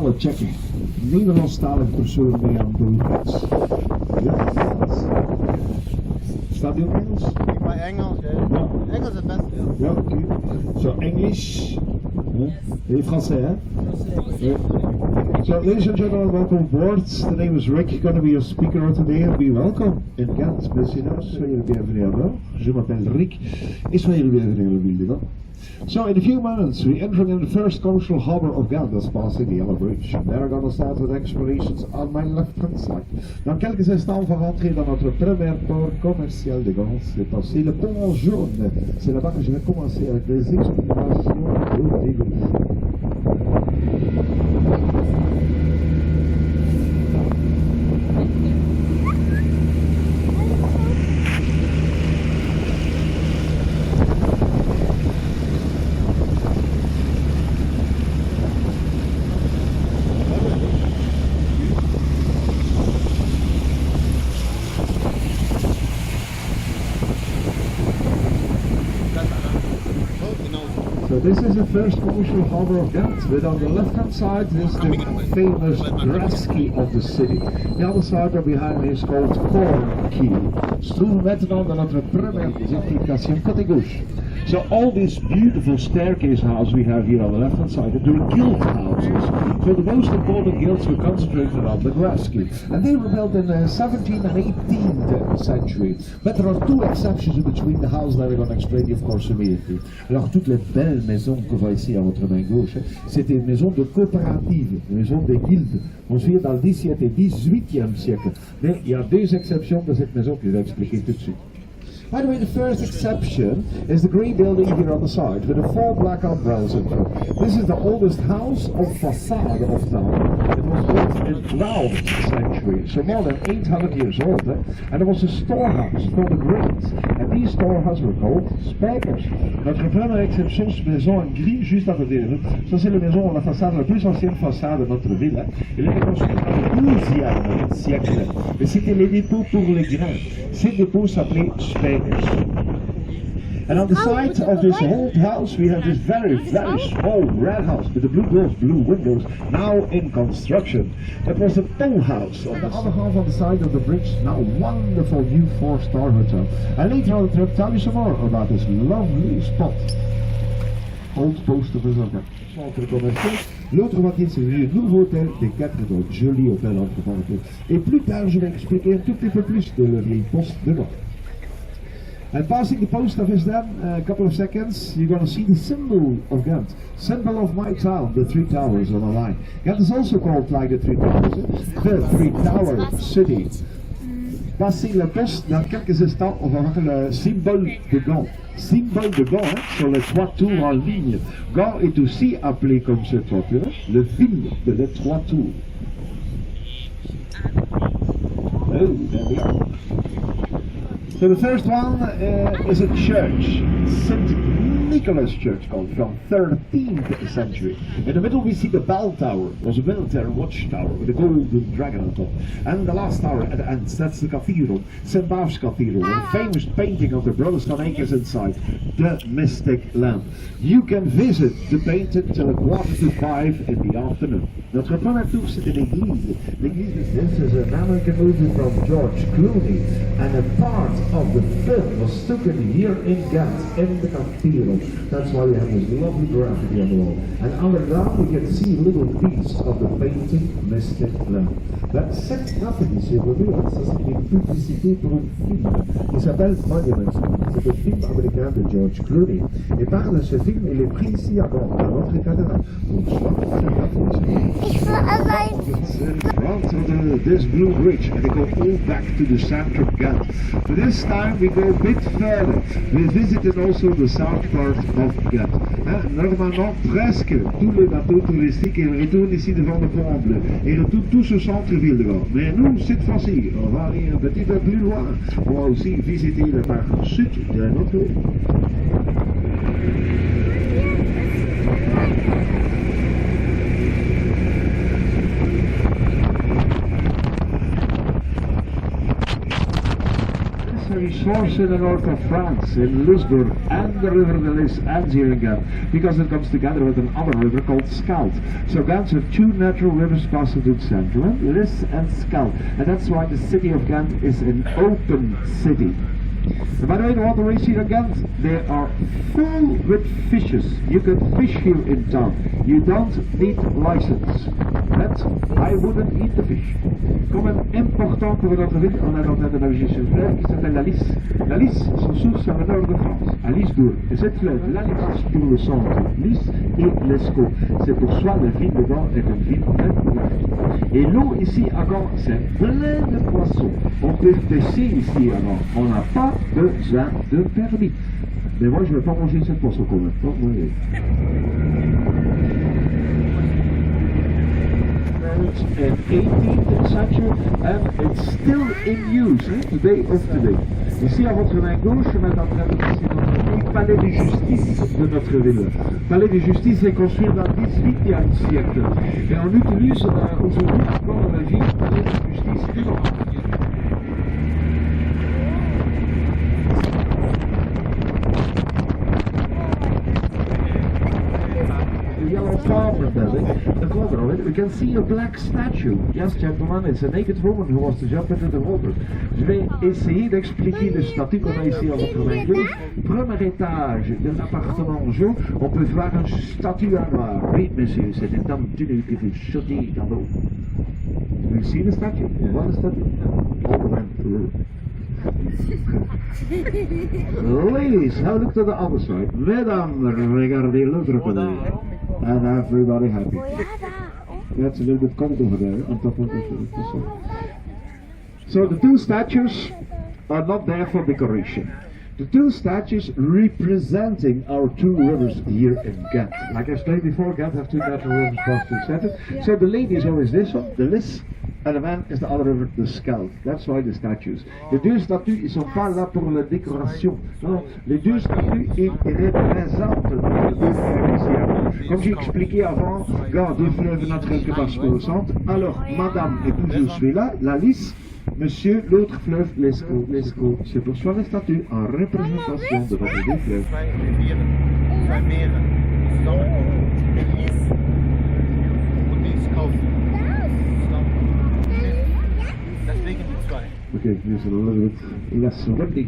talen checken. Nederlandstalig persoon mee aan de locatie. Ja, staat die op Engels? Maar Engels, ja. Engels is het beste, ja. Ja, oké. So, English. Et français, hein? Yeah. So, ladies and gentlemen, welcome aboard. The name is Rick, going to be your speaker today, and be welcome in Ghent. Messieurs, soyez le bienvenu à bord. Je m'appelle Rick, et soyez le bienvenu à la ville de Ghent. So in a few moments we're entering in the first commercial harbour of Ghent, that's passing the Yellow Bridge. And they're going to start with explorations on my left hand side. Dans quelques instants, on va rentrer dans notre premier port commercial de Ghent. C'est passé le pont jaune. C'est là-bas que je vais commencer avec les explorations au début. So this is the first commercial harbour of Ghent, but on the left hand side is the famous grass key of the city. The other side are behind me is called Corn Key. Stoel maintenant dans notre première implication côté gauche. So all these beautiful staircase houses we have here on the left hand side are doing guild houses. So the most important guilds were concentrated on the grass key. And they were built in the 17th and 18th century. But there are two exceptions in between the houses that I'm going to explain you of course immediately. Alors toutes les belles maisons que vous voyez ici à votre main gauche, c'était une maison de coopérative, une maison des guildes. On se vit dans le 17e et 18e siècle. Mais il y a deux exceptions de cette maison que je vais expliquer tout de suite. By the way, the first exception is the green building here on the side with the four black umbrellas in front. This is the oldest house of facade of town. It was built in the 12th century, so more than 800 years old. And it was a storehouse for the grains. And these storehouses were called spijkers. Notre première exception, c'est une maison en gris juste à côté de nous. Ça, c'est la maison, la façade, la plus ancienne façade de notre ville. Elle était construite dans le 12e siècle. Mais c'était les dépôts pour les grains. Ces dépôts s'appelaient spijkers. And on the side of this old house we have this very small red house with the blue doors, blue windows, now in construction. That was a toll house on the other half of the side of the bridge, now a wonderful new 4-star hotel. And later on the trip tell you some more about this lovely spot. Old post office of that. Centre commercial. L'autre moitié c'est le nouveau hôtel des 4 étoiles, joli hôtel entre parenthèses. Et plus tard je vais expliquer un tout petit peu plus de la vieille poste de Ghent. And passing the post office then, a couple of seconds, you're going to see the symbol of Ghent. Symbol of my town, the 3 towers on the line. Ghent is also called like the 3 towers, the 3 tower city. Passing la poste, dans quelques instants, on va voir le symbole de Ghent. Symbole de Ghent, sur les 3 tours en ligne. Ghent est aussi appelé comme ce toiture, le ville de les 3 tours. Oh, there we are. So the first one is a church, St. Nicholas Church, called from 13th century. In the middle we see the bell tower, it was a military watchtower with a golden dragon on top. And the last tower at the end, that's the cathedral, St. Bav's Cathedral, a famous painting of the Brothers van Akers inside, the mystic lamp. You can visit the painting till 4:45 in the afternoon. Notre première tour c'était l'église. L'église is this is an American movie from George Clooney, and a part of the film was taken here in Ghent, in the cathedral. That's why we have this lovely graffiti on the wall. And underground we can see a little piece of the painting Mystic Lamp. Ben, cette graffiti ici aujourd'hui, ça c'est une publicité pour un film. Il s'appelle Monuments. C'est un film américain de George Clooney. Et par ce film, il est pris ici à Ghent, à notre cathédrale. This blue bridge, and they go all back to the center of Ghent. But this time we go a bit further. We visited also the south part of Ghent. Normalement, presque tous les bateaux touristiques ils retournent ici devant le pont en bleu. Ils retournent tous au centre-ville de Ghent. Mais nous, cette fois-ci, on va aller un petit peu plus loin. On va aussi visiter la part sud de notre ville. a resource in the north of France, in Lusbourg, and the river the Lys, and here in Ghent, because it comes together with another river called Scheldt. So Ghent has two natural rivers passing through the center, Lys and Scheldt, and that's why the city of Ghent is an open city. And by the way, the waterways here in Ghent, they are full with fishes. You can fish here in town. You don't need license. But I wouldn't eat the fish. Comme un important pour notre ville, on a donc un navire sur le fleuve qui s'appelle la Lys. La Lys, son source c'est le nord de France, à Lisbourg. Et cette fleuve, la Lys pour le centre, Lys et l'Escaut. C'est pour soi la ville dedans est une ville magnifique. Et l'eau ici à Gand, c'est plein de poissons. On peut pêcher ici avant. On n'a pas besoin de permis. Mais moi je ne vais pas manger cette poisson quand même. Non, oui. In 18th century and it's still in use today of today. Ici à votre main gauche, on est en train de passer notre palais de justice de notre ville. Le palais de justice est construit dans le 18e siècle et on utilise aujourd'hui encore la ville palais de justice du Nord. Yellow farmer building, the corner of it, we can see a black statue. Yes, gentlemen, it's a naked woman who wants to jump into the water. Je vais essayer d'expliquer le statut qu'on a ici à votre main gauche. Premier étage de l'appartement jaune, on peut voir une statue en noir. Oui, monsieur, c'est une dame tenue qui fait sauter dans l'eau. You see the statue? You want the statue? All went through. Ladies, have a look to the other side. Mesdames, regardez l'autre côté. And everybody happy. That's a little bit cold over there on top of the sun. So the two statues are not there for decoration. The two statues representing our two rivers here in Ghent. Like I explained before, Ghent have two natural rivers passing through the center. So the lady is always this one, the Lys, and the man is the other river, the Scheldt. That's why the statues. Les deux statues, ils sont pas là pour la décoration. Non, les deux statues, ils représentent les deux fleuves ici. Comme j'ai expliqué avant, regarde, deux fleuves naturels qui passent au centre. Alors, madame est toujours celui-là, la Lys. Monsieur, l'autre fleuve, l'Escaut. L'Escaut, c'est pour soi la statue en représentation de notre deux fleuves. Zwei Meere. De Lys und die Scheldt. Deswegen die zwei. Okay, here's a little bit less windy.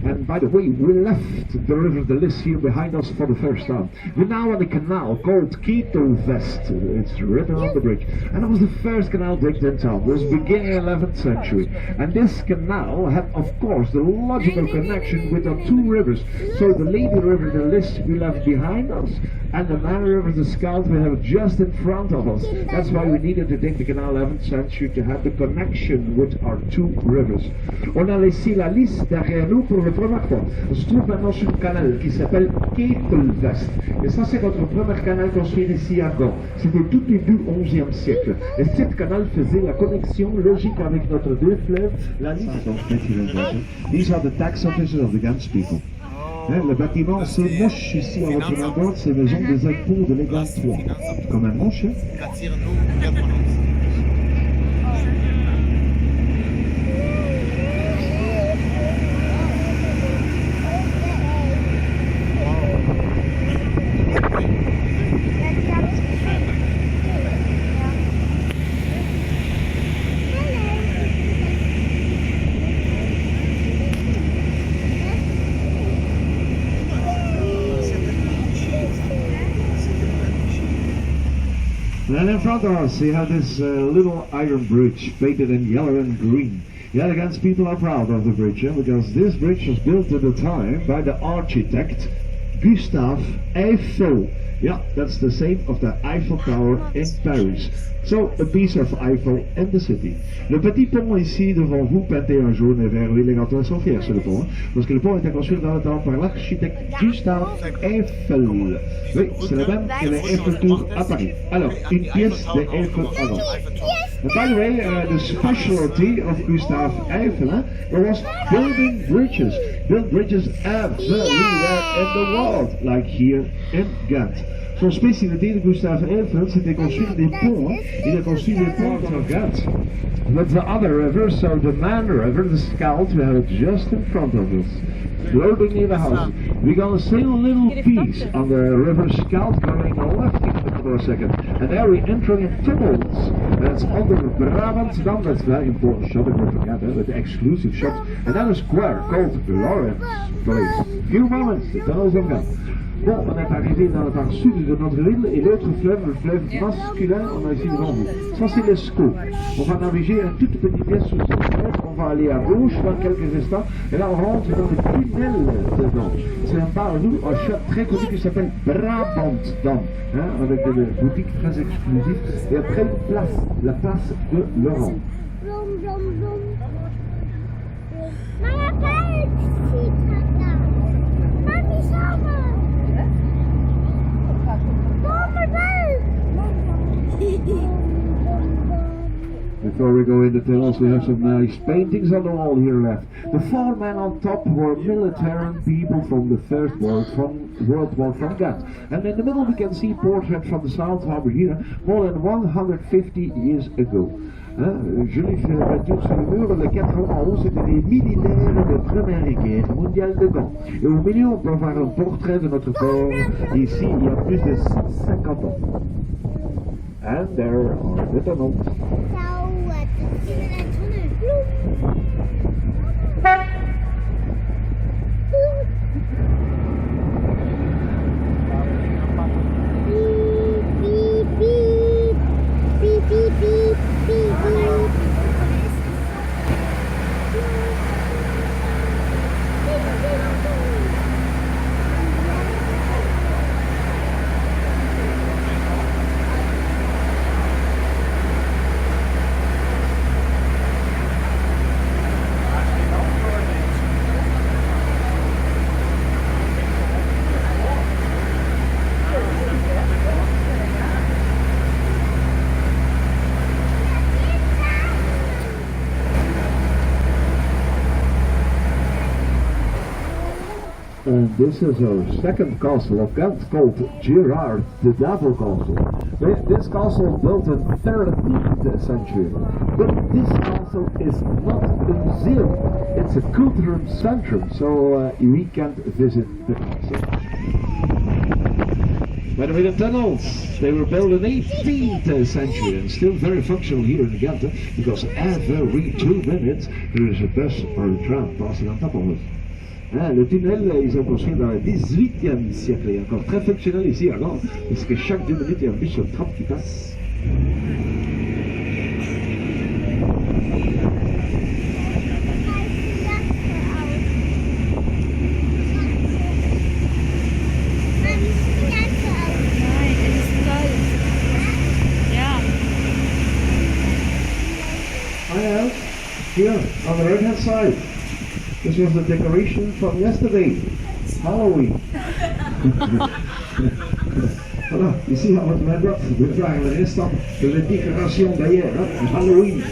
And by the way, we left the river the Lys here behind us for the first time. We're now on a canal called Ketelvest. It's written on the bridge. And it was the first canal digged in town. It was beginning 11th century. And this canal had, of course, the logical connection with our two rivers. So the Lady River, the Lys, we left behind us, and the Man River, the Scheldt, we have just in front of us. That's why we needed to dig the canal 11th century to have the connection with our two rivers. On a laissé la Lys derrière nous pour la première fois. On se trouve maintenant sur un canal qui s'appelle Ketelvest. Et ça, c'est notre premier canal construit ici à Gand. C'était tout début 11e siècle. Et ce canal faisait la connexion logique avec notre deux fleuves, la Lys. These are the tax officers of the Ghent people. Le bâtiment, c'est moche ici à votre main droite, c'est maison des impôts de l'Égal 3. Comme un moche, hein? And in front of us, you have this little iron bridge painted in yellow and green. Yeah, the Ghent people are proud of the bridge, because this bridge was built at the time by the architect Gustave Eiffel. Yeah, that's the same of the Eiffel Tower in Paris. So, a piece of Eiffel in the city. Le petit pont ici devant vous, peinté en jaune et vert, oui, les Gantois sont fiers sur le pont, parce que le pont a été construit dans le temps par l'architecte Gustave Eiffel. Oui, c'est le même que les Eiffel Tour à Paris. Alors, une pièce de Eiffel avant. And by the way, the specialty of Gustave Eiffel was building bridges. Build bridges everywhere in the world, like here in Ghent. Son spécialité de Gustave Eiffel, c'était construire des ponts. Il a construit des ponts sur Ghent. But the other river, so the Man River, the Scheldt, we have it just in front of us. Floating near the house. We're gonna sail a little piece on the river Scheldt, going left for a second. And there we're entering a tunnels. That's under Brabant Dam. That's a very important shop, don't forget, with the exclusive shops. And then a square called Lawrence Place. Few moments, the tunnels of Ghent. Bon, on est arrivé dans la partie sud de notre ville et l'autre fleuve, le fleuve masculin, on a ici devant vous. Ça c'est l'Escaut. On va naviger un toute petite pièce sous cette fleuve, on va aller à gauche dans quelques instants et là on rentre dans le tunnel dedans. C'est un bar, un shop très connu qui s'appelle Brabant Dam, hein, avec des boutiques très exclusives et après la place de Laurent. Before we go in the tunnels, we have some nice paintings on the wall here left. The four men on top were military people from the First World War from Ghent. And in the middle we can see a portrait from the South Harbour here, more than 150 years ago. Joli peinture sur le mur, le 4 en haut, c'était des militaires de la Première Guerre mondiale de Gand. Et au milieu, on peut voir un portrait de notre corps, ici, il y a plus de 150 ans. And there are the tunnels. And this is our second castle of Ghent called Girard, the Devil Castle. This castle built in the 13th century. But this castle is not a museum, it's a cultural centrum, so we can't visit the castle. By the way, the tunnels, they were built in the 18th century and still very functional here in Ghent, because every 2 minutes there is a bus or a tram passing on top of us. Le tunnel, ils ont construit dans le 18e siècle, il est encore très fonctionnel ici à Gand, parce que chaque 2 minutes il y a un bus sur le tram qui passe. Here, on the right hand side. This was the decoration from yesterday, Halloween. Voilà, ici à votre main droite, vous pouvez faire le restant de la décoration d'ailleurs, hein, Halloween.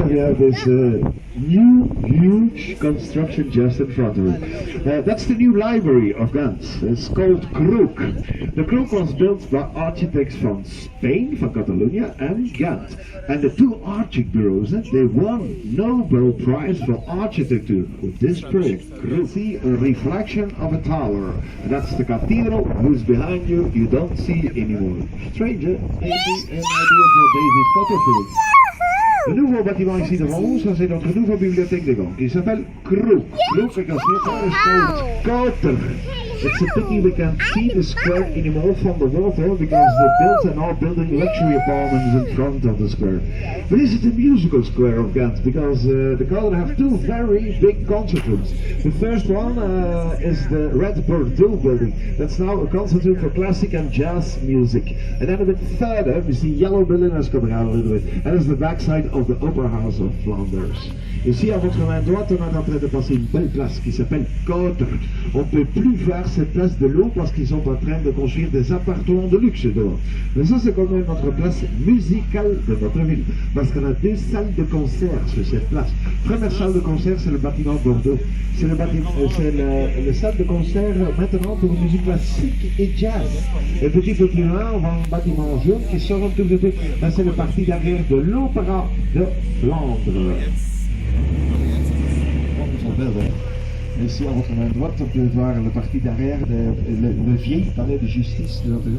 We have this new huge construction just in front of it. That's the new library of Ghent. It's called Krook. The Krook was built by architects from Spain, from Catalonia, and Ghent. And the two architect bureaus, they won Nobel Prize for Architecture with this project. Krook. See a reflection of a tower. And that's the cathedral who's behind you. You don't see anymore. Stranger, maybe an idea for David Copperfield. Le nouveau bâtiment ici devant nous, ça c'est notre nouvelle bibliothèque de Ghent, qui s'appelle Krook. Krook, because here is called Koter. It's a pity we can't see the square anymore from the water because they built and are building luxury apartments in front of the square. But this is the musical square of Ghent because the Koter have two very big concert rooms. The first one is the Red Bordeaux building. That's now a concert room for classic and jazz music. And then a bit further, we see yellow buildings coming out a little bit. And it's the backside of the Opera House of Flanders. Ici, à votre main droite, on est en train de passer une belle place qui s'appelle Koter. On ne peut plus voir cette place de l'eau parce qu'ils sont en train de construire des appartements de luxe devant. Mais ça, c'est quand même notre place musicale de notre ville. Parce qu'on a deux salles de concert sur cette place. Première salle de concert, c'est le bâtiment Bordeaux. C'est le salle de concert maintenant pour musique classique et jazz. Et petit peu plus loin, on va un bâtiment jaune qui sort un tout petit. Là, c'est le parti derrière de l'Opéra de Flandre. Ici, à votre main droite, on peut voir le parti d'arrière, le vieil palais de justice de notre ville.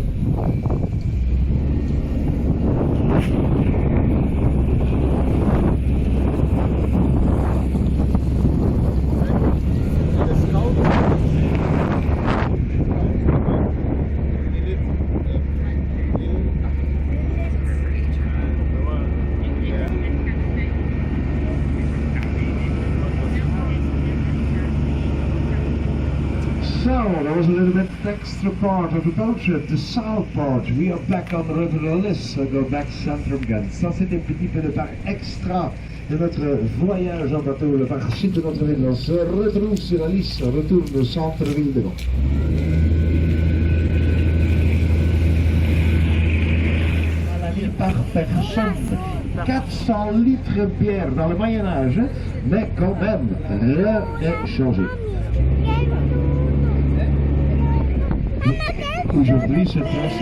So, that was a little bit extra part of the boat trip, the south part. We are back on the river de Lys, so go back centrum Ghent. Ça, c'était un petit peu de part extra de notre voyage en bateau, le part sud de notre ville. On se retrouve sur la Lys, on retourne au centre-ville de Ghent. À la ville par personne. 400 litres de bière dans le Moyen-Âge, mais quand même, rien n'est changé. Aujourd'hui, cette place